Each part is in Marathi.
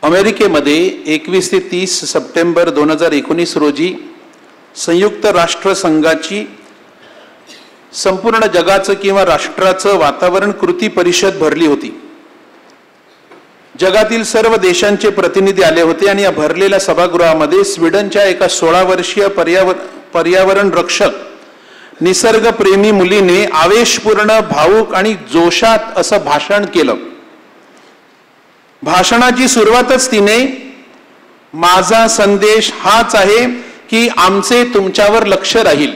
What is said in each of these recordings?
अमेरिकेमध्ये 21 ते 30 सप्टेंबर 2019 रोजी संयुक्त राष्ट्र संघाची संपूर्ण जगाचं किंवा राष्ट्राचं वातावरण कृती परिषद भरली होती. जगातील सर्व देशांचे प्रतिनिधी आले होते आणि या भरलेल्या सभागृहामध्ये स्वीडनच्या एका 16 वर्षीय पर्यावरण रक्षक निसर्गप्रेमी मुलीने आवेशपूर्ण, भावुक आणि जोशात असं भाषण केलं. भाषणाची सुरुवातच तिने माझा संदेश हाच आहे की आमचे तुमच्यावर लक्ष राहील.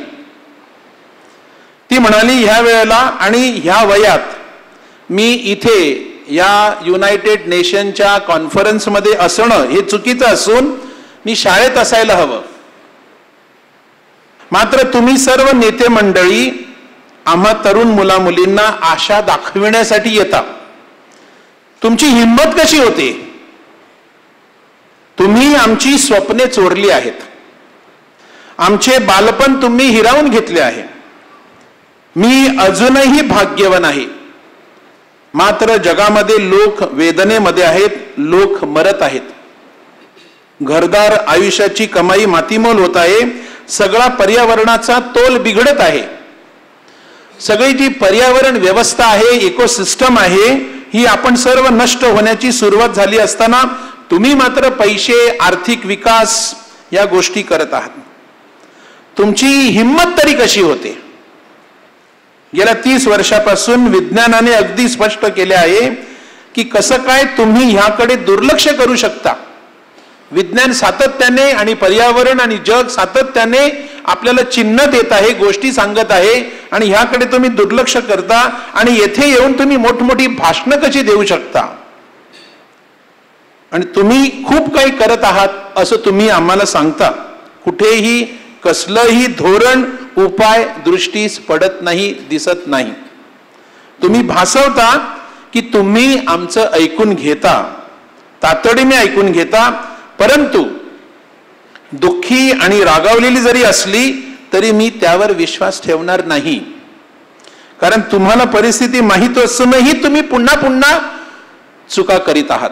ती म्हणाली, ह्या वेळेला आणि ह्या वयात मी इथे या युनायटेड नेशनच्या कॉन्फरन्समध्ये असणं हे चुकीचं असून मी शाळेत असायला हवं. मात्र तुम्ही सर्व नेते मंडळी आम्हा तरुण मुला मुलींना आशा दाखविण्यासाठी येता. तुमची हिंमत कशी होते? तुम्ही आमची स्वप्ने चोरली आहेत. आमचे बालपण तुम्ही हिरावून घेतले आहे. मी अजूनही भाग्यवान आहे. मात्र जगामध्ये लोक वेदनेमध्ये आहेत, लोक मरत आहेत. घरदार आयुष्याची कमाई मातीमोल होत आहे. सगळा पर्यावरणाचा तोल बिघडत आहे. सगळी जी पर्यावरण व्यवस्था आहे, इकोसिस्टम आहे, ही आपण सर्व नष्ट होण्याची सुरुवात झाली असताना तुम्ही मात्र पैसे, आर्थिक विकास या गोष्टी करत आहात. तुमची हिंमत तरी कशी होते? गेल्या 30 वर्षापासून विज्ञानाने अगदी स्पष्ट केले आहे की कसं काय तुम्ही ह्याकडे दुर्लक्ष करू शकता. विज्ञान सातत्याने आणि पर्यावरण आणि जग सातत्याने आपल्याला चिन्ह देत आहे, गोष्टी सांगत आहे आणि ह्याकडे तुम्ही दुर्लक्ष करता आणि येथे येऊन तुम्ही मोठमोठी भाषणं कशी देऊ शकता? आणि तुम्ही खूप काही करत आहात असं तुम्ही आम्हाला सांगता. कुठेही कसलंही धोरण, उपाय दृष्टीस पडत नाही, दिसत नाही. तुम्ही भासवता की तुम्ही आमचं ऐकून घेता, तातडीने ऐकून घेता, परंतु दुःखी आणि रागावलेली जरी असली तरी मी त्यावर विश्वास ठेवणार नाही. कारण तुम्हाला परिस्थिती माहीत असूनही तुम्ही पुन्हा पुन्हा चुका करीत आहात.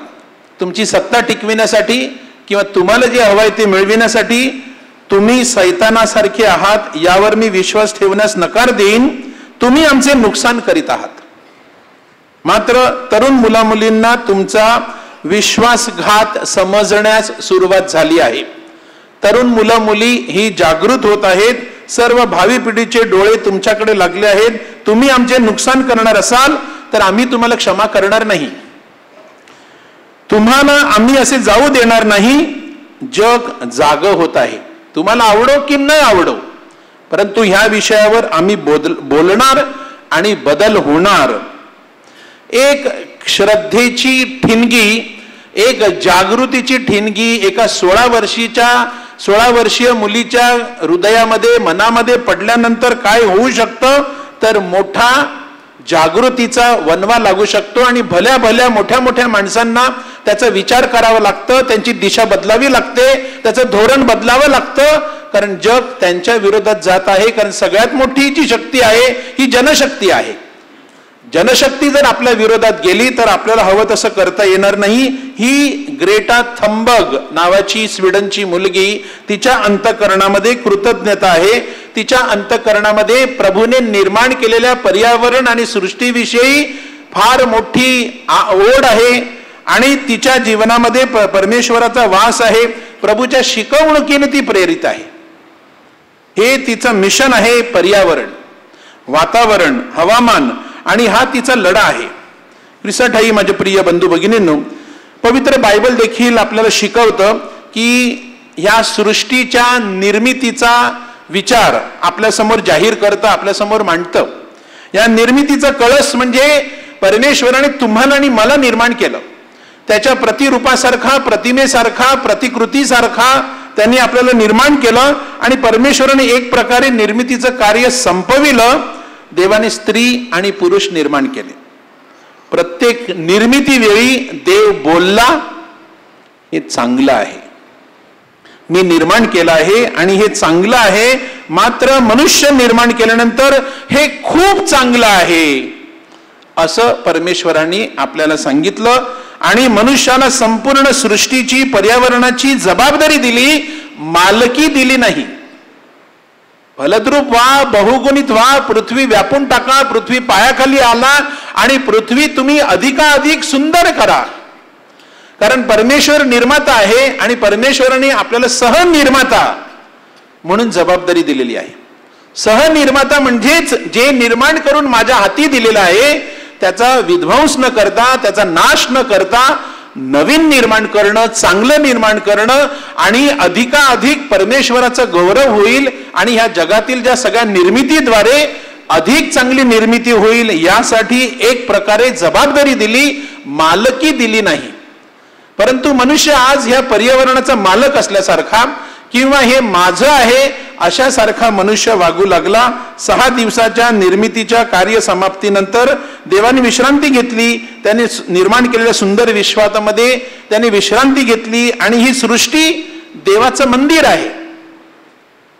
तुमची सत्ता टिकविण्यासाठी किंवा तुम्हाला जे हवंय ते मिळविण्यासाठी तुम्ही सैतानासारखे आहात यावर मी विश्वास ठेवण्यास नकार देईन. तुम्ही आमचे नुकसान करीत आहात. मात्र तरुण मुला मुलींना तुमचा विश्वासघात समजण्यास सुरुवात झाली आहे. तरुण मुलं मुली ही जागृत होत आहेत. सर्व भावी पिढीचे डोळे तुमच्याकडे लागले आहेत. तुम्ही आमचे नुकसान करणार असाल तर आम्ही तुम्हाला क्षमा करणार नाही. तुम्हाला आम्ही असे जाऊ देणार नाही. जग जागं होत आहे. तुम्हाला आवडो की न आवडो, परंतु ह्या विषयावर आम्ही बोलणार आणि बदल होणार. एक श्रद्धेची ठिणगी, एक जागृतीची ठिणगी एका 16 वर्षीय मुलीच्या हृदयामध्ये, मनामध्ये पडल्यानंतर काय होऊ शकतं तर मोठा जागृतीचा वनवा लागू शकतो आणि भल्या भल्या मोठ्या मोठ्या माणसांना त्याचा विचार करावा लागतं, त्यांची दिशा बदलावी लागते, त्याचं धोरण बदलावं लागतं. कारण जग त्यांच्या विरोधात जात आहे. कारण सगळ्यात मोठी जी शक्ती आहे ही जनशक्ती आहे. जनशक्ती जर आपल्या विरोधात गेली तर आपल्याला हवं तसं करता येणार नाही. ही ग्रेटा थंबर्ग नावाची स्वीडनची मुलगी, तिच्या अंतःकरणामध्ये कृतज्ञता आहे. तिच्या अंतःकरणामध्ये प्रभूने निर्माण केलेल्या पर्यावरण आणि सृष्टीविषयी फार मोठी ओढ आहे आणि तिच्या जीवनामध्ये परमेश्वराचा वास आहे. प्रभूच्या शिकवणुकीने ती प्रेरित आहे. हे तिचं मिशन आहे. पर्यावरण, वातावरण, हवामान आणि हा तिचा लढा आहे. रिसठाई माझे प्रिय बंधू भगिनींनो, पवित्र बायबल देखील आपल्याला शिकवतं की ह्या सृष्टीच्या निर्मितीचा विचार आपल्यासमोर जाहीर करतं, आपल्यासमोर मांडतं. या निर्मितीचा कळस म्हणजे परमेश्वराने तुम्हाला आणि मला निर्माण केलं. त्याच्या प्रतिरूपासारखा, प्रतिमेसारखा, प्रतिकृतीसारखा त्यांनी आपल्याला निर्माण केलं आणि परमेश्वराने एक प्रकारे निर्मितीचं कार्य संपविलं. देवाने स्त्री आणि पुरुष निर्माण केले. प्रत्येक निर्मिती वेळी देव बोलला, हे चांगलं आहे, मी निर्माण केलं आहे आणि हे चांगलं आहे. मात्र मनुष्य निर्माण केल्यानंतर हे खूप चांगलं आहे असं परमेश्वराने आपल्याला सांगितलं आणि मनुष्याला संपूर्ण सृष्टीची पर्यावरणाची जबाबदारी दिली, मालकी दिली नाही. फलद्रूप व्हा, बहुगुणित व्हा, पृथ्वी व्यापून टाका, पृथ्वी पायाखाली आला आणि पृथ्वी तुम्ही अधिकाधिक सुंदर करा. कारण परमेश्वर निर्माता आहे आणि परमेश्वराने आपल्याला सहनिर्माता म्हणून जबाबदारी दिलेली आहे. सहनिर्माता म्हणजेच जे निर्माण करून माझ्या हाती दिलेलं आहे त्याचा विध्वंस न करता, त्याचा नाश न करता नवीन निर्माण करणं, चांगलं निर्माण करणं आणि अधिकाधिक परमेश्वराचं गौरव होईल आणि ह्या जगातील ज्या सगळ्या निर्मितीद्वारे अधिक चांगली निर्मिती होईल यासाठी एक प्रकारे जबाबदारी दिली, मालकी दिली नाही. परंतु मनुष्य आज ह्या पर्यावरणाचा मालक असल्यासारखा किंवा हे माझं आहे अशासारखा मनुष्य वागू लागला. 6 दिवसाच्या निर्मितीच्या कार्यसमाप्तीनंतर देवाने विश्रांती घेतली. त्याने निर्माण केलेल्या सुंदर विश्वामध्ये त्याने विश्रांती घेतली आणि ही सृष्टी देवाचं मंदिर आहे.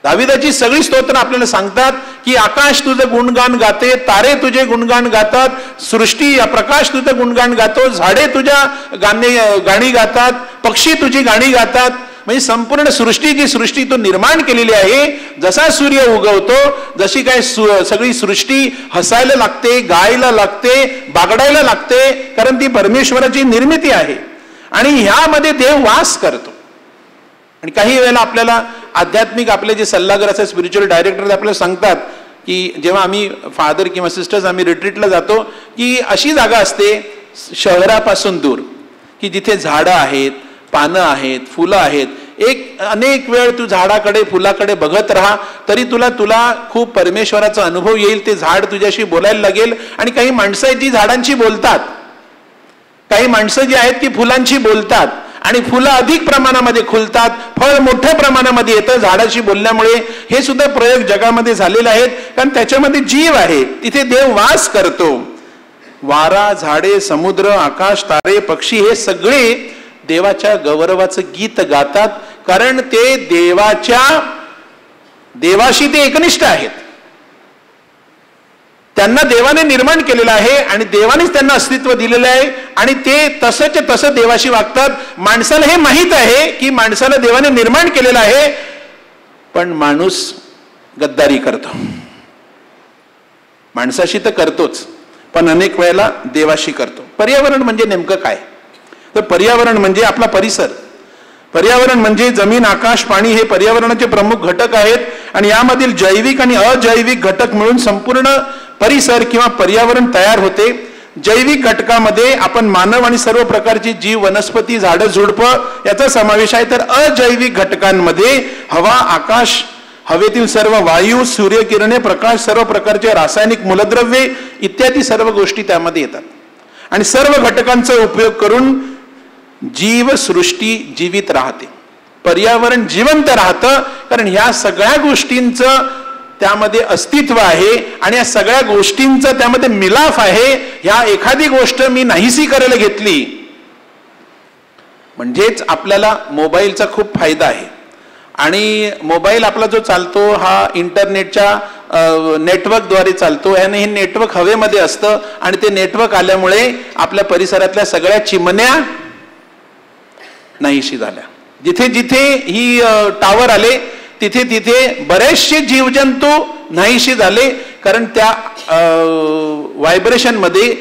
दाविदाची सगळी स्तोत्र आपल्याला सांगतात की आकाश तुझं गुणगान गाते, तारे तुझे गुणगान गातात, सृष्टी या प्रकाश तुझं गुणगान गातो, झाडे तुझ्या गाणी गातात, पक्षी तुझी गाणी गातात. म्हणजे संपूर्ण सृष्टी जी सृष्टी तो निर्माण केलेली आहे, जसा सूर्य उगवतो जशी काय सगळी सृष्टी हसायला लागते, गायला लागते, बागडायला लागते, कारण ती परमेश्वराची निर्मिती आहे आणि ह्यामध्ये देव वास करतो. आणि काही वेळेला आपल्याला आध्यात्मिक आपले जे सल्लागार असतात, स्पिरिच्युअल डायरेक्टर आपल्याला सांगतात की जेव्हा आम्ही फादर किंवा सिस्टर्स आम्ही रिट्रीटला जातो की अशी जागा असते शहरापासून दूर की जिथे झाडं आहेत, पानं आहेत, फुलं आहेत. एक अनेक वेळ तू झाडाकडे फुलाकडे बघत राहा तरी तुला खूप परमेश्वराचा अनुभव येईल. ते झाड तुझ्याशी बोलायला लागेल. आणि काही माणसं आहेत जी झाडांशी बोलतात, काही माणसं जी आहेत की फुलांशी बोलतात आणि फुलं अधिक प्रमाणामध्ये खुलतात, फळ मोठ्या प्रमाणामध्ये येतं झाडाशी बोलल्यामुळे. हे सुद्धा प्रयोग जगामध्ये झालेले आहेत कारण त्याच्यामध्ये जीव आहे, तिथे देव वास करतो. वारा, झाडे, समुद्र, आकाश, तारे, पक्षी हे सगळे देवाच्या गौरवाचं गीत गातात कारण ते देवाशी ते एकनिष्ठ आहेत. त्यांना देवाने निर्माण केलेलं आहे आणि देवानेच त्यांना अस्तित्व दिलेलं आहे आणि ते तसंच तसं देवाशी वागतात. माणसाला हे माहीत आहे की माणसाला देवाने निर्माण केलेलं आहे, पण माणूस गद्दारी करतो. माणसाशी तर करतोच पण अनेक वेळेला देवाशी करतो. पर्यावरण म्हणजे नेमकं काय? तर पर्यावरण म्हणजे आपला परिसर. पर्यावरण म्हणजे जमीन, आकाश, पाणी हे पर्यावरणाचे प्रमुख घटक आहेत आणि यामधील जैविक आणि अजैविक घटक मिळून संपूर्ण परिसर किंवा पर्यावरण तयार होते. जैविक घटकामध्ये आपण मानव आणि सर्व प्रकारची जीव, वनस्पती, झाडं, झुडपं याचा समावेश आहे. तर अजैविक घटकांमध्ये हवा, आकाश, हवेतील सर्व वायू, सूर्यकिरणे, प्रकाश, सर्व प्रकारचे रासायनिक मूलद्रव्ये इत्यादी सर्व गोष्टी त्यामध्ये येतात. आणि सर्व घटकांचा उपयोग करून जीवसृष्टी जीवित राहते, पर्यावरण जिवंत राहतं कारण ह्या सगळ्या गोष्टींचं त्यामध्ये अस्तित्व आहे आणि या सगळ्या गोष्टींचं त्यामध्ये मिलाफ आहे. ह्या एखादी गोष्ट मी नाहीशी करायला घेतली म्हणजेच आपल्याला मोबाईलचा खूप फायदा आहे आणि मोबाईल आपला जो चालतो हा इंटरनेटच्या नेटवर्कद्वारे चालतो. याने हे नेटवर्क हवेमध्ये असतं आणि ते नेटवर्क आल्यामुळे आपल्या परिसरातल्या सगळ्या चिमण्या नाहीशी झाल्या. जिथे जिथे ही टावर आले तिथे तिथे बरेचसे जीवजंतू नाहीशी झाले कारण त्या व्हायब्रेशन मध्ये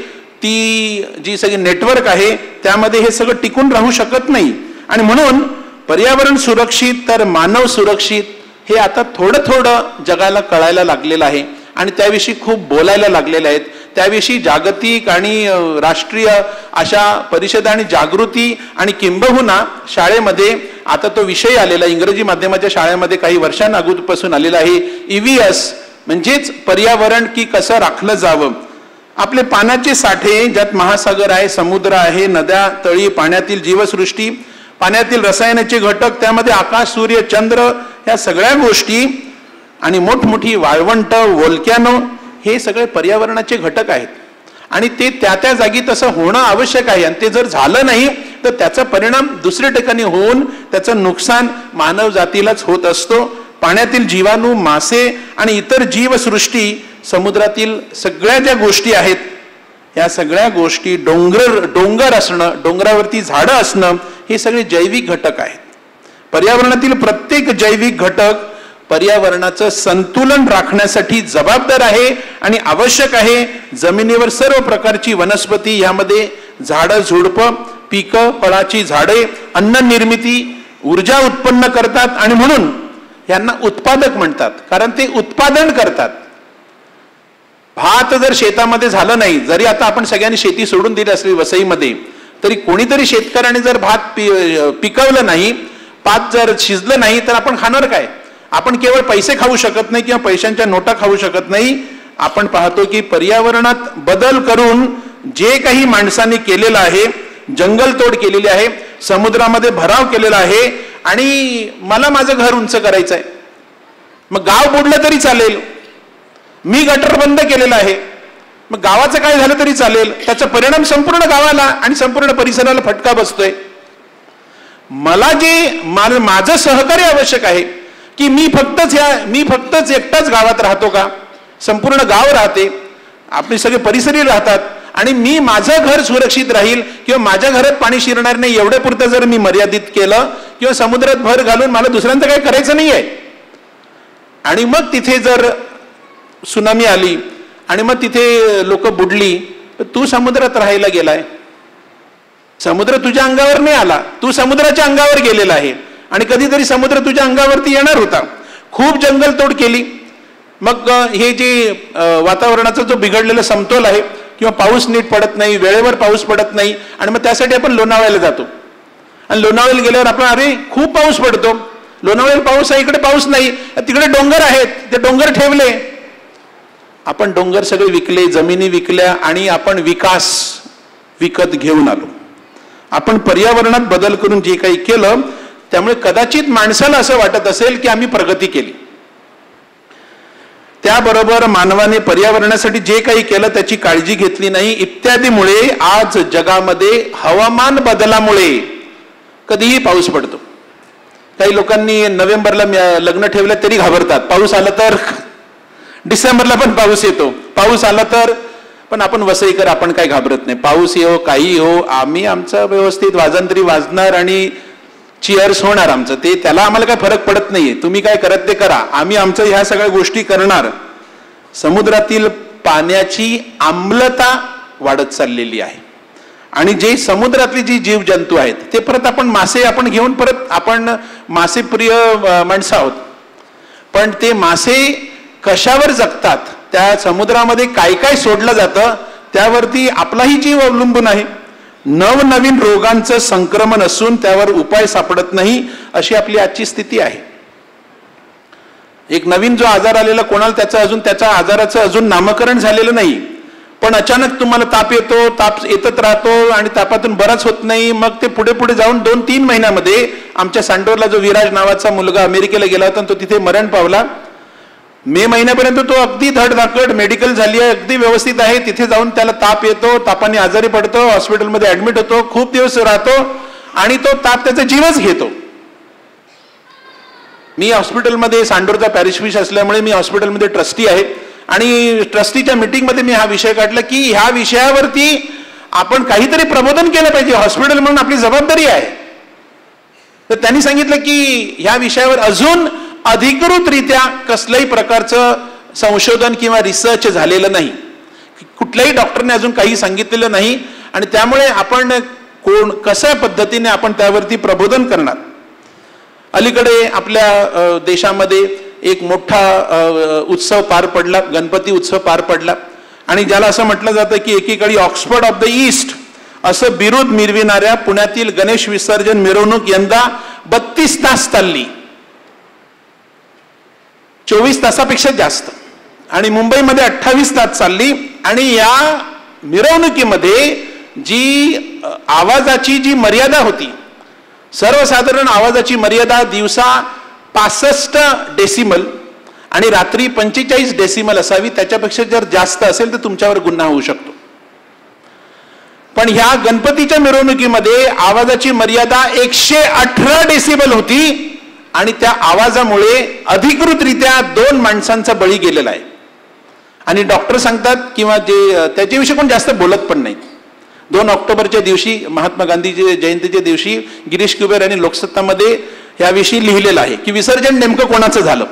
ती जी सगळी नेटवर्क आहे त्यामध्ये हे सगळं टिकून राहू शकत नाही. आणि म्हणून पर्यावरण सुरक्षित तर मानव सुरक्षित हे आता थोडं थोडं जगाला कळायला लागलेलं आहे आणि त्याविषयी खूप बोलायला लागलेले आहेत. त्याविषयी जागतिक आणि राष्ट्रीय अशा परिषदा आणि जागृती आणि किंबहुना शाळेमध्ये आता तो विषय आलेला, इंग्रजी माध्यमाच्या शाळेमध्ये काही वर्षांअगोदरपासून आलेला आहे. EVS म्हणजेच पर्यावरण की कसं राखलं जावं. आपले पाण्याचे साठे ज्यात महासागर आहे, समुद्र आहे, नद्या, तळी, पाण्यातील जीवसृष्टी, पाण्यातील रसायनाचे घटक, त्यामध्ये आकाश, सूर्य, चंद्र ह्या सगळ्या गोष्टी आणि मोठमोठी वाळवंट, वोल्कॅनो हे सगळे पर्यावरणाचे घटक आहेत आणि ते त्या त्या जागी तसं होणं आवश्यक आहे. आणि ते जर झालं नाही तर त्याचा परिणाम दुसऱ्या ठिकाणी होऊन त्याचं नुकसान मानव जातीलाच होत असतो. पाण्यातील जीवाणू, मासे आणि इतर जीवसृष्टी, समुद्रातील सगळ्या ज्या गोष्टी आहेत ह्या सगळ्या गोष्टी, डोंगर असणं, डोंगरावरती झाडं असणं, हे सगळे जैविक घटक आहेत. पर्यावरणातील प्रत्येक जैविक घटक पर्यावरणाचं संतुलन राखण्यासाठी जबाबदार आहे आणि आवश्यक आहे. जमिनीवर सर्व प्रकारची वनस्पती, यामध्ये झाडं, झुडपं, पिकं, फळाची झाडे अन्न निर्मिती, ऊर्जा उत्पन्न करतात आणि म्हणून यांना उत्पादक म्हणतात, कारण ते उत्पादन करतात. भात जर शेतामध्ये झालं नाही, जरी आता आपण सगळ्यांनी शेती सोडून दिली असली वसईमध्ये, तरी कोणीतरी शेतकऱ्याने जर भात पिकवलं नाही, भात जर शिजलं नाही, तर आपण खाणार काय? आपण केवळ पैसे खाऊ शकत नाही किंवा पैशांच्या नोटा खाऊ शकत नाही. आपण पाहतो की पर्यावरणात बदल करून जे काही माणसांनी केलेलं आहे, जंगलतोड केलेली आहे, समुद्रामध्ये भराव केलेला आहे, आणि मला माझं घर उंच करायचं आहे, मग गाव बुडलं तरी चालेल, मी गटर बंद केलेलं आहे, मग गावाचं काय झालं तरी चालेल, त्याचा परिणाम संपूर्ण गावाला आणि संपूर्ण परिसराला फटका बसतोय. मला माझं सहकार्य आवश्यक आहे की मी फक्तच एकटाच गावात राहतो का? संपूर्ण गाव राहते, आपले सगळे परिसरी राहतात, आणि मी माझं घर सुरक्षित राहील किंवा माझ्या घरात पाणी शिरणार नाही एवढ्या पुरतं जर मी मर्यादित केलं किंवा समुद्रात भर घालून मला दुसऱ्यांचं काही करायचं नाहीये, आणि मग तिथे जर सुनामी आली आणि मग तिथे लोक बुडली, तर तू समुद्रात राहायला गेलाय, समुद्र तुझ्या अंगावर नाही आला, तू समुद्राच्या अंगावर गेलेला आहे, आणि कधीतरी समुद्र तुझ्या अंगावरती येणार होता. खूप जंगलतोड केली, मग हे जे वातावरणाचा जो बिघडलेला समतोल आहे, किंवा पाऊस नीट पडत नाही, वेळेवर पाऊस पडत नाही, आणि मग त्यासाठी आपण लोणावळ्याला जातो, आणि लोणावळ्याला गेल्यावर आपण अरे खूप पाऊस पडतो, लोणावळ्याला पाऊस आहे, इकडे पाऊस नाही, तिकडे डोंगर आहेत, ते डोंगर ठेवले. आपण डोंगर सगळे विकले, जमिनी विकल्या, आणि आपण विकास विकत घेऊन आलो. आपण पर्यावरणात बदल करून जे काही केलं, त्यामुळे कदाचित माणसाला असं वाटत असेल की आम्ही प्रगती केली. त्याबरोबर मानवाने पर्यावरणासाठी जे काही केलं त्याची काळजी घेतली नाही, इत्यादीमुळे आज जगामध्ये हवामान बदलामुळे कधीही पाऊस पडतो. काही लोकांनी नोव्हेंबरला लग्न ठेवलं तरी घाबरतात, पाऊस आला तर, डिसेंबरला पण पाऊस येतो, पाऊस आला तर, पण आपण वसईकर आपण काही घाबरत नाही. पाऊस येऊ काही हो, आम्ही आमचं व्यवस्थित वाजंत्री वाजणार आणि चिअर्स होणार आमचं, ते त्याला आम्हाला काय फरक पडत नाहीये, तुम्ही काय करत ते करा, आम्ही आमचं ह्या सगळ्या गोष्टी करणार. समुद्रातील पाण्याची आम्लता वाढत चाललेली आहे, आणि जे समुद्रातली जी जीवजंतू आहेत ते परत आपण घेऊन परत आपण मासेप्रिय माणसं आहोत, पण ते मासे कशावर जगतात, त्या समुद्रामध्ये काय काय सोडलं जातं त्यावरती आपलाही जीव अवलंबून आहे. नवनवीन रोगांचं संक्रमण असून त्यावर उपाय सापडत नाही, अशी आपली आजची स्थिती आहे. एक नवीन जो आजार आलेला, कोणाला त्याच्या आजाराचं अजून नामकरण झालेलं नाही, पण अचानक तुम्हाला ताप येतो, ताप येतच राहतो आणि तापातून बराच होत नाही, मग ते पुढे पुढे जाऊन 2-3 महिन्यामध्ये आमच्या सांडोरला जो विराज नावाचा मुलगा अमेरिकेला गेला होता, तो तिथे मरण पावला. मे महिन्यापर्यंत तो अगदी धडधाकट मेडिकल झाली आहे, अगदी व्यवस्थित आहे, तिथे जाऊन त्याला ताप येतो, तापाने आजारी पडतो, हॉस्पिटलमध्ये ऍडमिट होतो, खूप दिवस राहतो, आणि तो ताप त्याचा जीवच घेतो. मी हॉस्पिटलमध्ये सांडोरचा पॅरिशफिश असल्यामुळे मी हॉस्पिटलमध्ये ट्रस्टी आहे, आणि ट्रस्टीच्या मीटिंगमध्ये मी हा विषय काढला की ह्या विषयावरती आपण काहीतरी प्रबोधन केलं पाहिजे, हॉस्पिटल म्हणून आपली जबाबदारी आहे. तर त्यांनी सांगितलं की ह्या विषयावर अजून अधिकृतरित्या कसल्याही प्रकारचं संशोधन किंवा रिसर्च झालेलं नाही, कुठल्याही डॉक्टरने अजून काही सांगितलेलं नाही, आणि त्यामुळे आपण कशा पद्धतीने आपण त्यावरती प्रबोधन करणार. अलीकडे आपल्या देशामध्ये एक मोठा उत्सव पार पडला, गणपती उत्सव पार पडला, आणि ज्याला असं म्हटलं जातं की एकीकडे ऑक्सफर्ड ऑफ द ईस्ट असं बिरुद मिरविणाऱ्या पुण्यातील गणेश विसर्जन मिरवणूक यंदा 32 तास चालली, 24 तासापेक्षा जास्त, आणि मुंबईमध्ये 28 तास चालली. आणि या मिरवणुकीमध्ये जी आवाजाची जी मर्यादा होती, सर्वसाधारण आवाजाची मर्यादा दिवसा 65 डेसिमल आणि रात्री 45 डेसिमल असावी, त्याच्यापेक्षा जर जास्त असेल तर तुमच्यावर गुन्हा होऊ शकतो. पण ह्या गणपतीच्या मिरवणुकीमध्ये आवाजाची मर्यादा 118 डेसिबल होती, आणि त्या आवाजामुळे अधिकृतरित्या 2 माणसांचा बळी गेलेला आहे. आणि डॉक्टर सांगतात किंवा जे त्याच्याविषयी कोण जास्त बोलत पण नाहीत. 2 ऑक्टोबरच्या दिवशी महात्मा गांधीजी जयंतीच्या दिवशी गिरीश कुबेर यांनी लोकसत्तामध्ये याविषयी लिहिलेलं आहे की विसर्जन नेमकं कोणाचं झालं.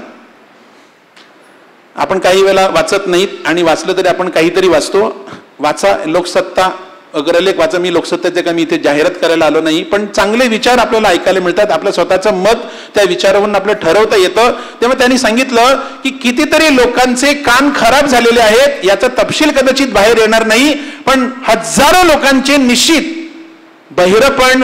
आपण काही वेळा वाचत नाहीत आणि वाचलं तरी आपण काहीतरी वाचतो. वाचा लोकसत्ता, अग्रलेख वाचा. मी लोकसत्तेचे का मी इथे जाहिरात करायला आलो नाही, पण चांगले विचार आपल्याला ऐकायला मिळतात. आपलं स्वतःचं मत त्या विचारावरून आपलं ठरवता येतं. तेव्हा त्यांनी सांगितलं की कितीतरी लोकांचे कान खराब झालेले आहेत, याचा तपशील कदाचित बाहेर येणार नाही, पण हजारो लोकांचे निश्चित बहिरपण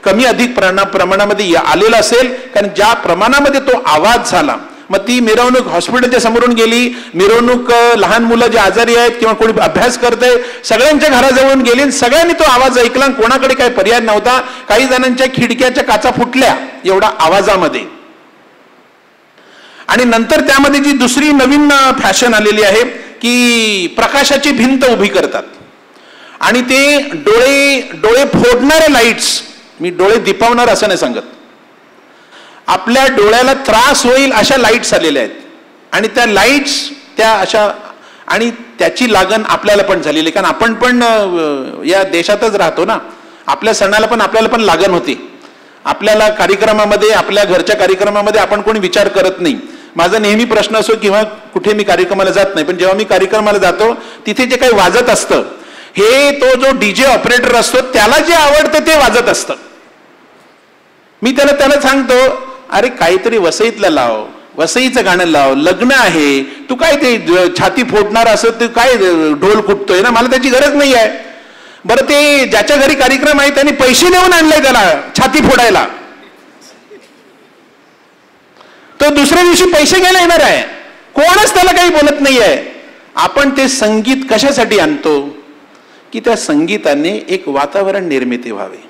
कमी अधिक प्रमाणामध्ये आलेला असेल. कारण ज्या प्रमाणामध्ये तो आवाज झाला, मग ती मिरवणूक हॉस्पिटलच्या समोरून गेली, मिरवणूक लहान मुलं जे आजारी आहेत किंवा कोणी अभ्यास करते सगळ्यांच्या घराजवळून गेली, सगळ्यांनी तो आवाज ऐकला. कोणाकडे काही पर्याय नव्हता. काही जणांच्या खिडक्याच्या काचा फुटल्या एवढा आवाजामध्ये. आणि नंतर त्यामध्ये जी दुसरी नवीन फॅशन आलेली आहे की प्रकाशाची भिंत उभी करतात आणि ते डोळे फोडणारे लाईट्स, मी डोळे दिपवणार असं नाही सांगत, आपल्या डोळ्याला त्रास होईल अशा लाईट्स आलेल्या आहेत. आणि त्या लाईट्स त्या अशा, आणि त्याची लागण आपल्याला पण झालेली, कारण आपण पण या देशातच राहतो ना. आपल्या सणाला पण आपल्याला पण लागण होती. आपल्याला कार्यक्रमामध्ये, आपल्या घरच्या कार्यक्रमामध्ये आपण कोणी विचार करत नाही. माझा नेहमी प्रश्न असो किंवा कुठे मी कार्यक्रमाला जात नाही, पण जेव्हा मी कार्यक्रमाला जातो तिथे जे काही वाजत असतं, हे तो जो डीजे ऑपरेटर असतो त्याला जे आवडतं ते वाजत असतं. मी त्याला सांगतो, अरे काहीतरी वसईतलं लाव, वसईचं गाणं लाव, लग्न आहे, तू काय ते छाती फोडणार असं तू काय ढोल कुटतोय ना, मला त्याची गरज नाही आहे. बरं ते ज्याच्या घरी कार्यक्रम आहे त्यांनी पैसे देऊन आणलाय त्याला छाती फोडायला, तो दुसऱ्या दिवशी पैसे घ्यायला येणार आहे, कोणच त्याला काही बोलत नाही आहे. आपण ते संगीत कशासाठी आणतो की त्या संगीताने एक वातावरण निर्मिती व्हावी,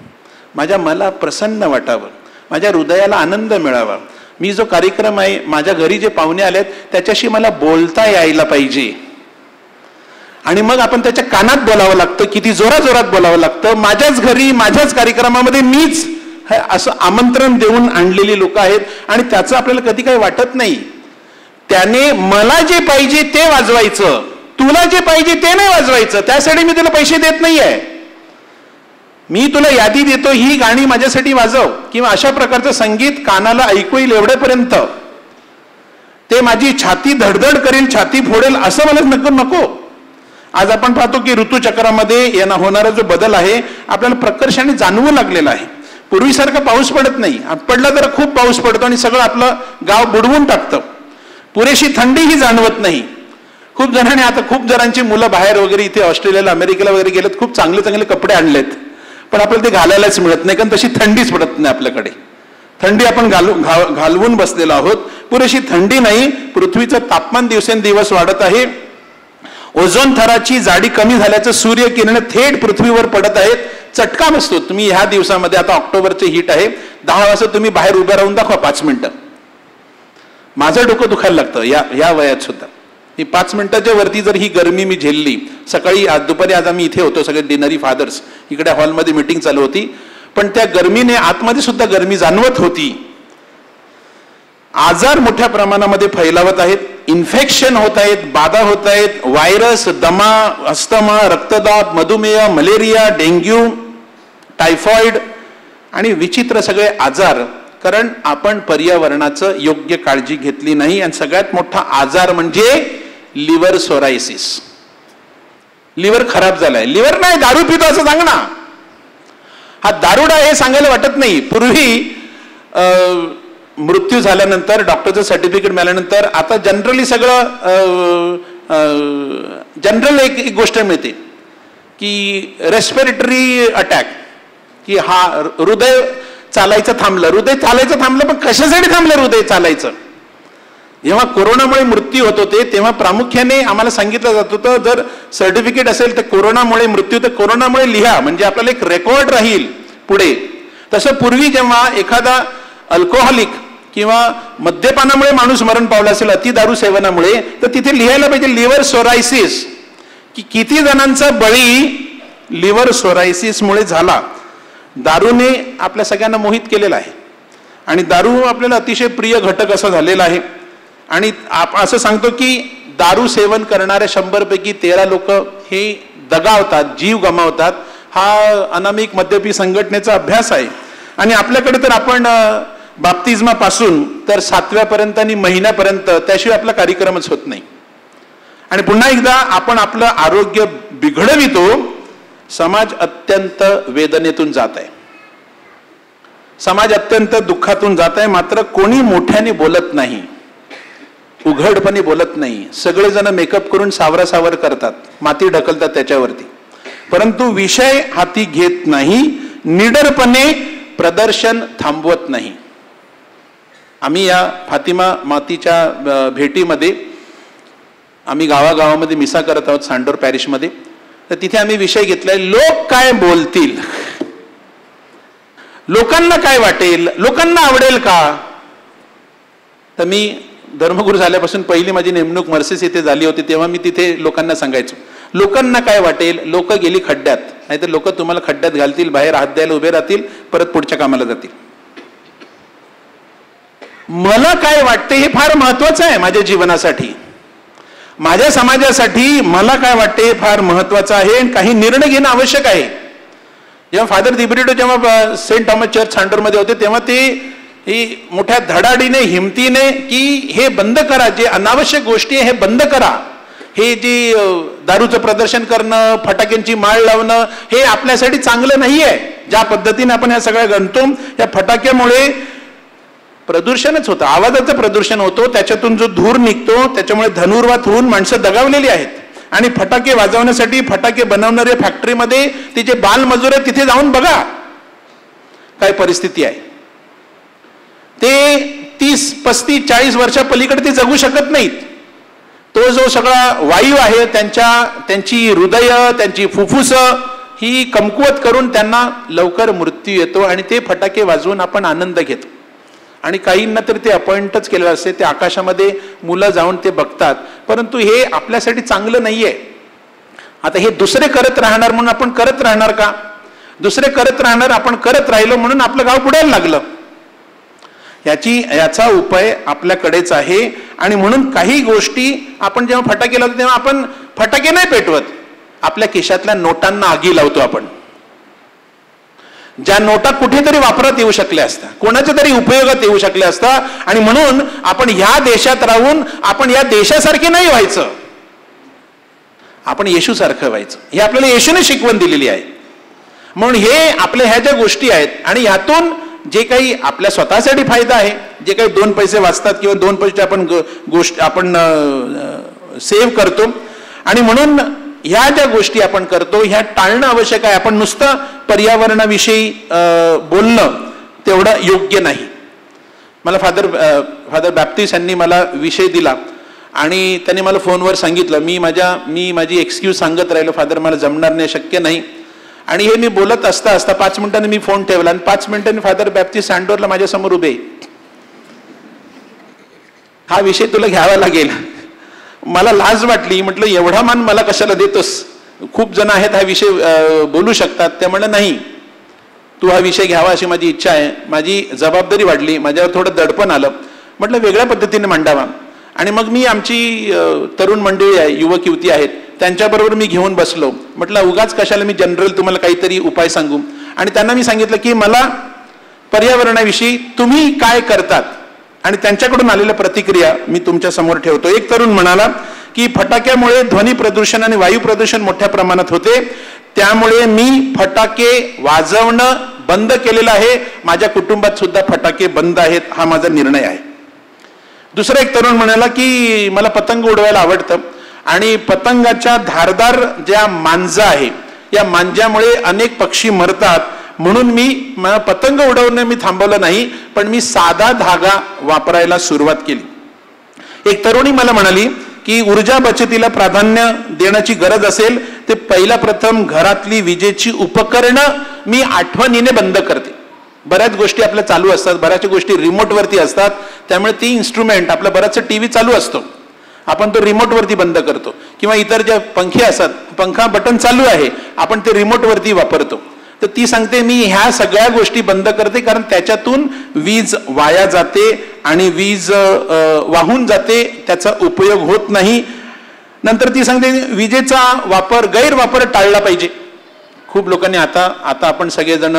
माझ्या मला प्रसन्न वाटावं, माझ्या हृदयाला आनंद मिळावा. मी जो कार्यक्रम आहे, माझ्या घरी जे पाहुणे आलेत त्याच्याशी मला बोलता यायला पाहिजे. आणि मग आपण त्याच्या कानात बोलावं लागतं, किती जोराजोरात बोलावं लागतं. माझ्याच घरी माझ्याच कार्यक्रमामध्ये मीच असं आमंत्रण देऊन आणलेली लोक आहेत आणि त्याचं आपल्याला कधी काही वाटत नाही. त्याने मला जे पाहिजे ते वाजवायचं, तुला जे पाहिजे ते नाही वाजवायचं. त्यासाठी मी तुला पैसे देत नाहीये, मी तुला यादी देतो, ही गाणी माझ्यासाठी वाजव, किंवा अशा प्रकारचं संगीत कानाला ऐकू येईल एवढ्यापर्यंत. ते माझी छाती धडधड करेल, छाती फोडेल असं मला नको. आज आपण पाहतो की ऋतुचक्रामध्ये होणारा जो बदल आहे आपल्याला प्रकर्षाने जाणवू लागलेला आहे. पूर्वीसारखा पाऊस पडत नाही, पडला तर खूप पाऊस पडतो आणि सगळं आपलं गाव बुडवून टाकतं. पुरेशी थंडीही जाणवत नाही. खूप जणांनी, आता खूप जणांची मुलं बाहेर वगैरे इथे ऑस्ट्रेलियाला अमेरिकेला वगैरे गेलेत, खूप चांगले चांगले कपडे आणलेत, पण आपल्याला ते घालायलाच मिळत नाही, कारण तशी थंडीच पडत नाही आपल्याकडे. थंडी आपण घालवून बसलेलो आहोत, पुरेशी थंडी नाही. पृथ्वीचं तापमान दिवसेंदिवस वाढत आहे. ओझोन थराची जाडी कमी झाल्याचं सूर्यकिरण थेट पृथ्वीवर पडत आहेत. चटका बसतो. तुम्ही ह्या दिवसामध्ये, आता ऑक्टोबरचे हीट आहे, 10 वाजता तुम्ही बाहेर उभे राहून दाखवा 5 मिनिटं, माझं डोकं दुखायला लागतं या वयात सुद्धा. ही 5 मिनिटाच्या वरती जर ही गरमी मी झेलली, सकाळी दुपारी आज आम्ही इथे होतो सगळे डिनरी फादर्स, इकडे हॉलमध्ये मीटिंग चालू होती, पण त्या गरमीने आतमध्ये सुद्धा गरमी जाणवत होती. आजार मोठ्या प्रमाणामध्ये फैलावत आहेत, इन्फेक्शन होत आहेत, बाधा होत आहेत, व्हायरस, दमा, अस्थमा, रक्तदाब, मधुमेह, मलेरिया, डेंग्यू, टायफॉइड आणि विचित्र सगळे आजार, कारण आपण पर्यावरणाचं योग्य काळजी घेतली नाही. आणि सगळ्यात मोठा आजार म्हणजे लिव्हर सोरायसिस. लिव्हर खराब झालाय. लिव्हर नाही, दारू पितो असं सांग ना. हा दारुडा हे सांगायला वाटत नाही. पूर्वी मृत्यू झाल्यानंतर, डॉक्टरचं सर्टिफिकेट मिळाल्यानंतर, आता जनरली सगळं जनरल एक गोष्ट मिळते की रेस्पिरेटरी अटॅक, की हा हृदय चालायचं थांबलं. हृदय चालायचं थांबलं, पण कशासाठी थांबलं हृदय चालायचं? जेव्हा कोरोनामुळे मृत्यू होत होते तेव्हा प्रामुख्याने आम्हाला सांगितलं जात होतं, जर सर्टिफिकेट असेल तर कोरोनामुळे मृत्यू, तर कोरोनामुळे लिहा, म्हणजे आपल्याला एक रेकॉर्ड राहील पुढे. तसं पूर्वी जेव्हा एखादा अल्कोहोलिक किंवा मद्यपानामुळे माणूस मरण पावला असेल, अति दारू सेवनामुळे, तर तिथे लिहायला पाहिजे लिव्हर सोरायसिस, की किती जणांचा बळी लिव्हर सोरायसिसमुळे झाला. दारूने आपल्या सगळ्यांना मोहित केलेला आहे आणि दारू आपल्याला अतिशय प्रिय घटक असा झालेला आहे. आणि असं सांगतो की दारू सेवन करणारे 100 पैकी 13 लोक हे दगावतात, जीव गमावतात. हा अनामिक मद्यपी संघटनेचा अभ्यास आहे. आणि आपल्याकडे तर आपण बाप्तिस्मापासून तर 7व्या पर्यंत आणि महिन्यापर्यंत त्याशिवाय आपला कार्यक्रमच होत नाही. आणि पुन्हा एकदा आपण आपलं आरोग्य बिघडवितो. समाज अत्यंत वेदनेतून जात आहे, समाज अत्यंत दुःखातून जात आहे. मात्र कोणी मोठ्याने बोलत नाही, उघडपणे बोलत नाही. सगळेजण मेकअप करून सावरासावर करतात, माती ढकलतात त्याच्यावरती, परंतु विषय हाती घेत नाही, निडरपणे प्रदर्शन थांबवत नाही. आम्ही या फातिमा मातीच्या भेटीमध्ये आम्ही गावागावामध्ये मिसा करत आहोत सांडोर पॅरिशमध्ये. तर तिथे आम्ही विषय घेतलाय, लोक काय बोलतील, लोकांना काय वाटेल, लोकांना आवडेल का. तर मी धर्मगुरू झाल्यापासून पहिली माझी नेमणूक मर्सेस येथे झाली होती, तेव्हा मी तिथे लोकांना सांगायचो, लोकांना काय वाटेल. लोक गेली खड्ड्यात, नाहीतर लोक तुम्हाला खड्ड्यात घालतील, बाहेर हात द्यायला उभे राहतील, परत पुढच्या कामाला जातील. मला काय वाटते हे फार महत्वाचं आहे माझ्या जीवनासाठी, माझ्या समाजासाठी. मला काय वाटते हे फार महत्वाचं आहे. काही निर्णय घेणं आवश्यक आहे. जेव्हा फादर दिब्रिटो जेव्हा सेंट थॉमस चर्च सांडोरमध्ये होते, तेव्हा ते मोठ्या धडाडीने हिमतीने की हे बंद करा, जे अनावश्यक गोष्टी आहे हे बंद करा. हे जे दारूचं प्रदर्शन करणं, फटाक्यांची माळ लावणं, हे आपल्यासाठी चांगलं नाही आहे. ज्या पद्धतीने आपण या सगळ्या गणतो, या फटाक्यामुळे प्रदूषणच होतं, आवाजाचं प्रदूषण होतो, त्याच्यातून जो धूर निघतो त्याच्यामुळे धनुर्वात होऊन माणसं दगावलेली आहेत. आणि फटाके वाजवण्यासाठी फटाके बनवणाऱ्या फॅक्टरीमध्ये ते जे बालमजूर आहेत तिथे जाऊन बघा काय परिस्थिती आहे. ते 30, 35, 40 वर्षा पलीकडे ते जगू शकत नाहीत. तो जो सगळा वायू आहे त्यांची हृदय, त्यांची फुफ्फुस ही कमकुवत करून त्यांना लवकर मृत्यू येतो. आणि ते फटाके वाजवून आपण आनंद घेतो. आणि काहींना तर ते अपॉइंटच केलेलं असते, ते आकाशामध्ये मुलं जाऊन ते बघतात, परंतु हे आपल्यासाठी चांगलं नाहीये. आता हे दुसरे करत राहणार म्हणून आपण करत राहणार का. दुसरे करत राहणार, आपण करत राहिलो म्हणून आपलं गाव बुडायला लागलं. याचा उपाय आपल्याकडेच आहे. आणि म्हणून काही गोष्टी आपण जेव्हा फटाके लावतो तेव्हा आपण फटाके नाही पेटवत, आपल्या खिशातल्या नोटांना आगी लावतो. आपण ज्या नोटा कुठेतरी वापरात येऊ शकल्या असता, कोणाच्या तरी उपयोगात येऊ शकल्या असता. आणि म्हणून आपण ह्या देशात राहून आपण या देशासारखे नाही व्हायचं, आपण येशूसारखं व्हायचं. हे आपल्याला येशूने शिकवण दिलेली आहे. म्हणून हे आपल्या ह्या ज्या गोष्टी आहेत आणि ह्यातून जे काही आपल्या स्वतःसाठी फायदा आहे, जे काही 2 पैसे वाचतात किंवा 2 पैसे आपण सेव्ह करतो. आणि म्हणून ह्या ज्या गोष्टी आपण करतो ह्या टाळणं आवश्यक आहे. आपण नुसतं पर्यावरणाविषयी बोलणं तेवढं योग्य नाही. मला फादर बॅप्टिस्ट यांनी मला विषय दिला आणि त्यांनी मला फोनवर सांगितलं. मी माझी एक्सक्यूज सांगत राहिलो, फादर मला जमणार नाही, शक्य नाही. आणि हे मी बोलत असता 5 मिनिटांनी मी फोन ठेवला आणि 5 मिनिटांनी फादर बॅप्टिस्ट सांडोरला माझ्यासमोर उभे, हा विषय तुला घ्यावा लागेल. मला लाज वाटली. म्हटलं एवढा मान मला कशाला देतोस, खूप जण आहेत हा विषय बोलू शकतात. ते म्हणलं नाही, तू हा विषय घ्यावा अशी माझी इच्छा आहे. माझी जबाबदारी वाढली, माझ्यावर थोडं दडपण आलं. म्हटलं वेगळ्या पद्धतीने मांडावा. आणि मग मी आमची तरुण मंडळी आहे, युवक युवती आहेत, त्यांच्याबरोबर मी घेऊन बसलो. म्हटलं उगाच कशाला मी जनरल तुम्हाला काहीतरी उपाय सांगू. आणि त्यांना मी सांगितलं की मला पर्यावरणाविषयी तुम्ही काय करतात आणि त्यांच्याकडून आलेल्या प्रतिक्रिया मी तुमच्या समोर ठेवतो. एक तरुण म्हणाला की फटाक्यामुळे ध्वनी प्रदूषण आणि वायू प्रदूषण मोठ्या प्रमाणात होते, त्यामुळे मी फटाके वाजवणं बंद केलेलं आहे. माझ्या कुटुंबात सुद्धा फटाके बंद आहेत, हा माझा निर्णय आहे. दुसरा एक तरुण म्हणाला की मला पतंग उडवायला आवडतं आणि पतंगाच्या धारदार ज्या मांजा आहे या मांज्यामुळे अनेक पक्षी मरतात, म्हणून मी पतंग उडवणं मी थांबवलं नाही, पण मी साधा धागा वापरायला सुरुवात केली. एक तरुणी मला म्हणाली की ऊर्जा बचतीला प्राधान्य देण्याची गरज असेल ते पहिला प्रथम घरातली विजेची उपकरणं मी आठवणीने बंद करते. बऱ्याच गोष्टी आपल्या चालू असतात, बऱ्याच गोष्टी रिमोट वरती असतात, त्यामुळे ती इन्स्ट्रुमेंट आपला बराचसा टीव्ही चालू असतो, आपण तो रिमोट वरती बंद करतो. किंवा इतर ज्या पंखे असतात, पंखा बटन चालू आहे, आपण ते रिमोट वरती वापरतो. तर ती सांगते मी ह्या सगळ्या गोष्टी बंद करते, कारण त्याच्यातून वीज वाया जाते आणि वीज वाहून जाते, त्याचा उपयोग होत नाही. नंतर ती सांगते विजेचा वापर गैरवापर टाळला पाहिजे. खूप लोकांनी आता आपण सगळेजण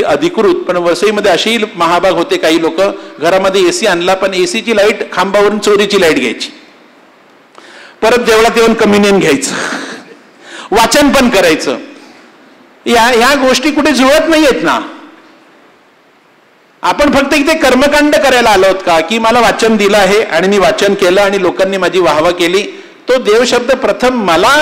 अधिकृत, पण वसईमध्ये अशी महाभाग होते, काही लोक घरामध्ये एसी आणला पण एसीची लाईट खांबावरून चोरीची लाईट घ्यायची, परत देवळात येऊन कम्युनियन घ्यायचं, वाचन पण करायचं. ह्या गोष्टी कुठे जुळत नाहीयेत ना. आपण फक्त इथे कर्मकांड करायला आलो आहोत का, की मला वाचन दिलं आहे आणि मी वाचन केलं आणि लोकांनी माझी वाहवा केली. तो देव शब्द प्रथम मला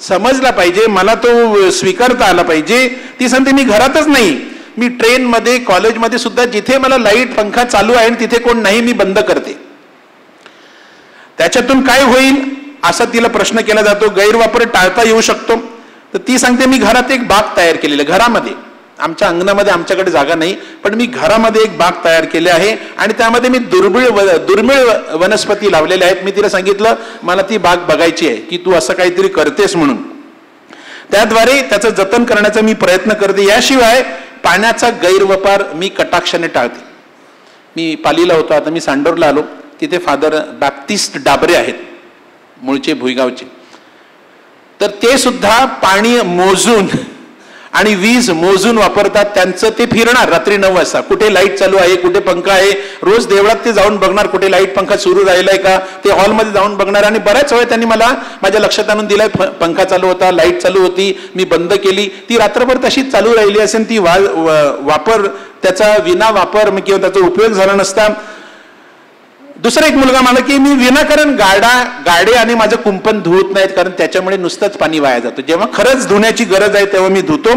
समजला पाहिजे, मला तो स्वीकारता आला पाहिजे. ती सांगते मी घरातच नाही, मी ट्रेनमध्ये, कॉलेजमध्ये सुद्धा जिथे मला लाईट पंखा चालू आहे तिथे कोण नाही, मी बंद करते. त्याच्यातून काय होईल असा तिला प्रश्न केला जातो. गैरवापर टाळता येऊ शकतो. तर ती सांगते मी घरात एक बाग तयार केलेली, घरामध्ये, आमच्या अंगणामध्ये आमच्याकडे जागा नाही, पण मी घरामध्ये एक बाग तयार केले आहे आणि त्यामध्ये मी दुर्मिळ वनस्पती लावलेल्या आहेत. मी तिला सांगितलं मला ती बाग बघायची आहे, की तू असं काहीतरी करतेस म्हणून. त्याद्वारे त्याचं जतन करण्याचा मी प्रयत्न करते. याशिवाय पाण्याचा गैरवापर मी कटाक्षाने टाळते. मी पालीला होतो, आता मी सांडोरला आलो, तिथे फादर बॅप्टिस्ट डाबरे आहेत, मूळचे भुईगावचे. तर ते सुद्धा पाणी मोजून आणि वीज मोजून वापरतात. त्यांचं ते फिरणार रात्री 9 वाजता, कुठे लाईट चालू आहे, कुठे पंखा आहे. रोज देवळात ते जाऊन बघणार कुठे लाईट पंखा सुरू राहिलाय का, ते हॉलमध्ये जाऊन बघणार. आणि बऱ्याच वेळा त्यांनी मला माझ्या लक्षात आणून दिलाय, पंखा चालू होता, लाईट चालू होती, मी बंद केली, ती रात्रभर तशीच चालू राहिली असेल. ती वापर त्याचा विना वापर किंवा त्याचा उपयोग झाला नसता. दुसरा एक मुलगा मला की मी विनाकारण गाडे आणि माझं कुंपण धुवत नाहीत, कारण त्याच्यामुळे नुसतंच पाणी वाया जातं. जेव्हा खरंच धुण्याची गरज आहे तेव्हा मी धुतो.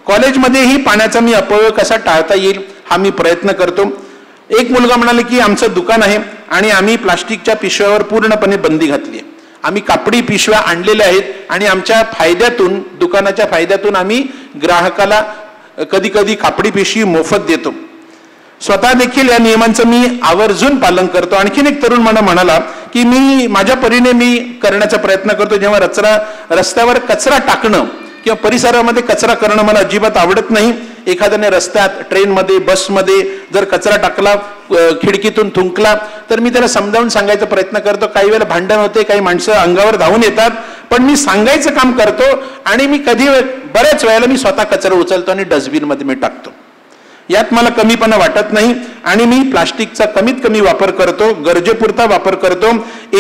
कॉलेजमध्येही पाण्याचा मी अपव्यय कसा टाळता येईल हा मी प्रयत्न करतो. एक मुलगा म्हणाले की आमचं दुकान आहे आणि आम्ही प्लास्टिकच्या पिशव्यावर पूर्णपणे बंदी घातली आहे. आम्ही कापडी पिशव्या आणलेल्या आहेत आणि आमच्या फायद्यातून, दुकानाच्या फायद्यातून आम्ही ग्राहकाला कधी कधी कापडी पिशवी मोफत देतो. स्वतः देखील या नियमांचं मी आवर्जून पालन करतो. आणखीन एक तरुण मला म्हणाला की मी माझ्या परीने मी करण्याचा प्रयत्न करतो. जेव्हा रस्त्यावर कचरा टाकणं किंवा परिसरामध्ये कचरा करणं मला अजिबात आवडत नाही. एखाद्याने रस्त्यात, ट्रेनमध्ये, बसमध्ये जर कचरा टाकला, खिडकीतून थुंकला, तर मी त्याला समजावून सांगायचा प्रयत्न करतो. काही वेळेला भांडण होते, काही माणसं अंगावर धावून येतात, पण मी सांगायचं काम करतो. आणि मी बऱ्याच वेळेला मी स्वतः कचरा उचलतो आणि डस्टबिनमध्ये मी टाकतो. यात मला कमीपणा वाटत नाही. आणि मी प्लास्टिकचा कमीत कमी वापर करतो, गरजेपुरता वापर करतो.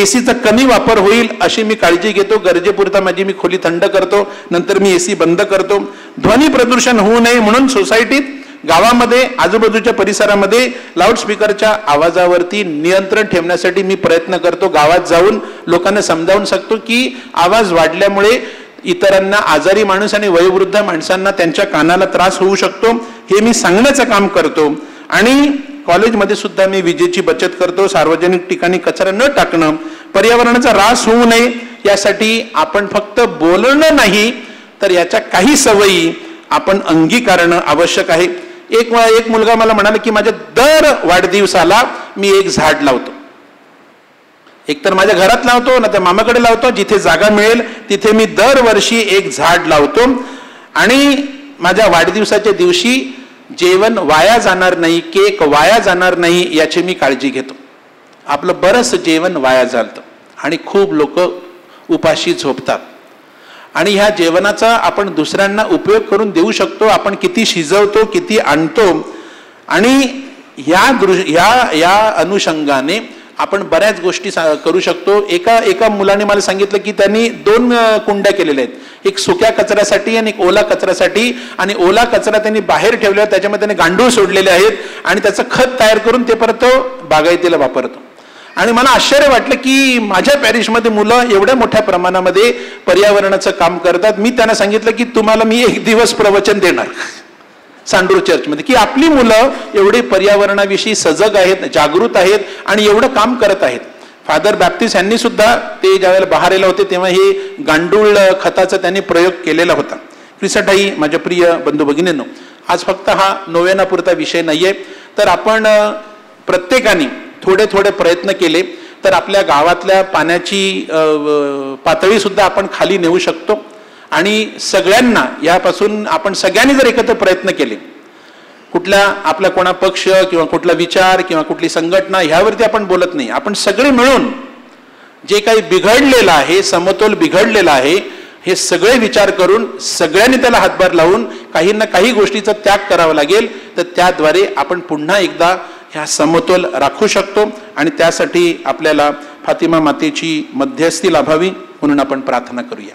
एसीचा कमी वापर होईल अशी मी काळजी घेतो. गरजेपुरता माझी मी खोली थंड करतो, नंतर मी एसी बंद करतो. ध्वनी प्रदूषण होऊ नये म्हणून सोसायटीत, गावामध्ये, आजूबाजूच्या परिसरामध्ये लाऊडस्पीकरच्या आवाजावरती नियंत्रण ठेवण्यासाठी मी प्रयत्न करतो. गावात जाऊन लोकांना समजावून सांगतो की आवाज वाढल्यामुळे इतरांना, आजारी माणूस आणि वयोवृद्ध माणसांना त्यांच्या कानाला त्रास होऊ शकतो, हे मी सांगण्याचं काम करतो. आणि कॉलेजमध्ये सुद्धा मी विजेची बचत करतो. सार्वजनिक ठिकाणी कचरा न टाकणं, पर्यावरणाचा ऱ्हास होऊ नये यासाठी आपण फक्त बोलणं नाही तर याच्या काही सवयी आपण अंगीकारणं आवश्यक आहे. एक मुलगा मला म्हणाला की माझ्या दर वाढदिवसाला मी एक झाड लावतो. एकतर माझ्या घरात लावतो ना तर मामाकडे लावतो, जिथे जागा मिळेल तिथे मी दरवर्षी एक झाड लावतो. आणि माझ्या वाढदिवसाच्या दिवशी जेवण वाया जाणार नाही, केक वाया जाणार नाही याची मी काळजी घेतो. आपलं बरंच जेवण वाया जातं आणि खूप लोक उपाशी झोपतात. आणि ह्या जेवणाचा आपण दुसऱ्यांना उपयोग करून देऊ शकतो. आपण किती शिजवतो, किती आणतो. आणि या अनुषंगाने आपण बऱ्याच गोष्टी करू शकतो. एका मुलाने मला सांगितलं की त्यांनी 2 कुंड्या केलेल्या आहेत, एक सुक्या कचऱ्यासाठी आणि एक ओला कचऱ्यासाठी. आणि ओला कचरा त्यांनी बाहेर ठेवला, त्याच्यामध्ये त्यांनी गांडूळ सोडलेले आहेत आणि त्याचं खत तयार करून ते परत बागायतीला वापरतो. आणि मला आश्चर्य वाटलं की माझ्या पॅरिशमध्ये मुलं एवढ्या मोठ्या प्रमाणामध्ये पर्यावरणाचं काम करतात. मी त्यांना सांगितलं की तुम्हाला मी एक दिवस प्रवचन देणार सांडूर चर्चमध्ये, की आपली मुलं एवढे पर्यावरणाविषयी सजग आहेत, जागृत आहेत आणि एवढं काम करत आहेत. फादर बॅप्टिस्ट यांनी सुद्धा ते ज्यावेळेला बाहेरला होते तेव्हा हे गांडूळ खताचा त्यांनी प्रयोग केलेला होता. क्रिसटाई माझ्या प्रिय बंधू भगिनींनो, आज फक्त हा नोवेनापुरता विषय नाहीये, तर आपण प्रत्येकाने थोडे थोडे प्रयत्न केले तर आपल्या गावातल्या पाण्याची पातळी सुद्धा आपण खाली नेऊ शकतो. आणि सगळ्यांना यापासून आपण सगळ्यांनी जर एकत्र प्रयत्न केले, कुठल्या आपला कोणा पक्ष किंवा कुठला विचार किंवा कुठली संघटना ह्यावरती आपण बोलत नाही, आपण सगळे मिळून जे काही बिघडलेलं आहे, समतोल बिघडलेला आहे, हे सगळे विचार करून सगळ्यांनी त्याला हातभार लावून काही ना काही गोष्टीचा त्याग करावा लागेल. तर त्याद्वारे आपण पुन्हा एकदा ह्या समतोल राखू शकतो आणि त्यासाठी आपल्याला फातिमा मातेची मध्यस्थी लाभावी म्हणून आपण प्रार्थना करूया.